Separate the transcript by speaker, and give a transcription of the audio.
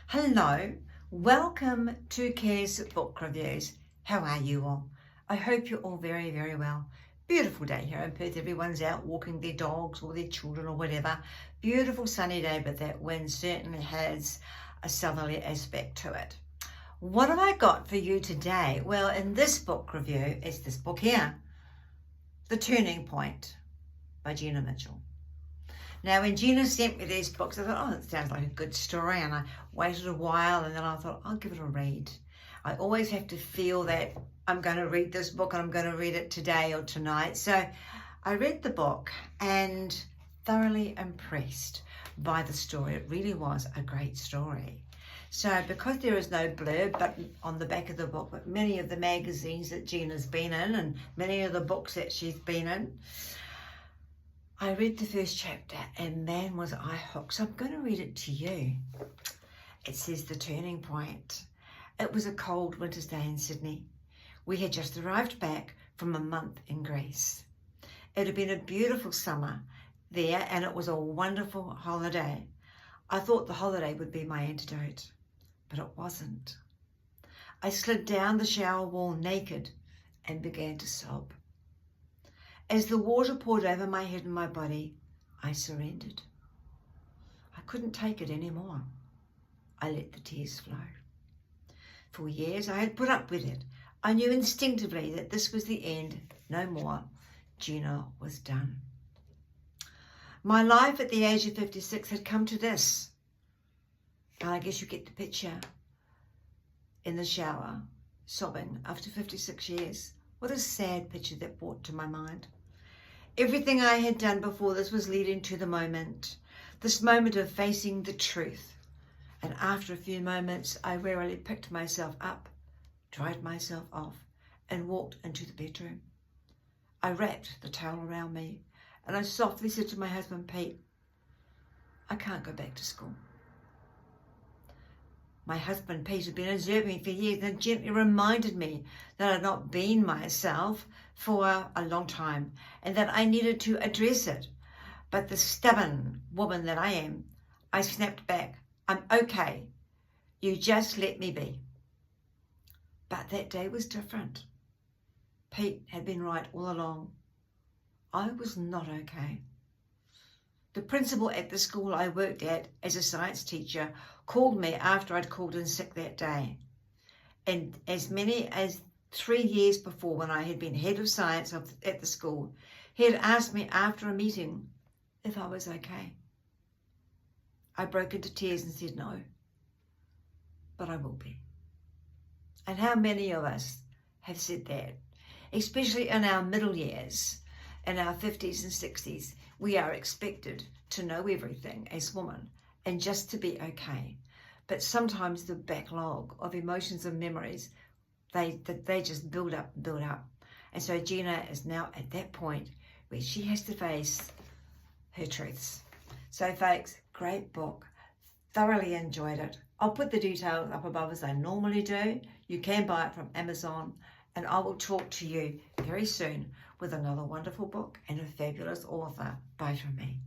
Speaker 1: Hello, welcome to Kez Book Reviews. How are you all? I hope you're all very, very well. Beautiful day here in Perth. Everyone's out walking their dogs or their children or whatever. Beautiful sunny day, but that wind certainly has a southerly aspect to it. What have I got for you today? Well, in this book review, it's this book here, The Turning Point by Gina Mitchell. Now, when Gina sent me these books, I thought, oh, it sounds like a good story. And I waited a while and then I thought, I'll give it a read. I always have to feel that I'm going to read this book and I'm going to read it today or tonight. So I read the book and thoroughly impressed by the story. It really was a great story. So because there is no blurb but on the back of the book, but many of the magazines that Gina's been in and many of the books that she's been in, I read the first chapter and man was I hooked. So I'm going to read it to you. It says The Turning Point. It was a cold winter's day in Sydney. We had just arrived back from a month in Greece. It had been a beautiful summer there and it was a wonderful holiday. I thought the holiday would be my antidote, but it wasn't. I slid down the shower wall naked and began to sob. As the water poured over my head and my body, I surrendered. I couldn't take it anymore. I let the tears flow. For years I had put up with it. I knew instinctively that this was the end. No more. Gina was done. My life at the age of 56 had come to this. And I guess you get the picture. In the shower, sobbing after 56 years. What a sad picture that brought to my mind. Everything I had done before this was leading to the moment. This moment of facing the truth. And after a few moments, I wearily picked myself up, dried myself off, and walked into the bedroom. I wrapped the towel around me, and I softly said to my husband, Pete, I can't go back to school. My husband, Pete, had been observing me for years and gently reminded me that I had not been myself for a long time and that I needed to address it. But the stubborn woman that I am, I snapped back. I'm okay. You just let me be. But that day was different. Pete had been right all along. I was not okay. The principal at the school I worked at as a science teacher called me after I'd called in sick that day. And as many as 3 years before, when I had been head of science at the school, he had asked me after a meeting if I was okay. I broke into tears and said no, but I will be. And how many of us have said that, especially in our middle years, in our 50s and 60s, we are expected to know everything as women and just to be okay. But sometimes the backlog of emotions and memories, they just build up and build up. And so Gina is now at that point where she has to face her truths. So folks, great book. Thoroughly enjoyed it. I'll put the details up above as I normally do. You can buy it from Amazon. And I will talk to you very soon with another wonderful book and a fabulous author. Bye from me.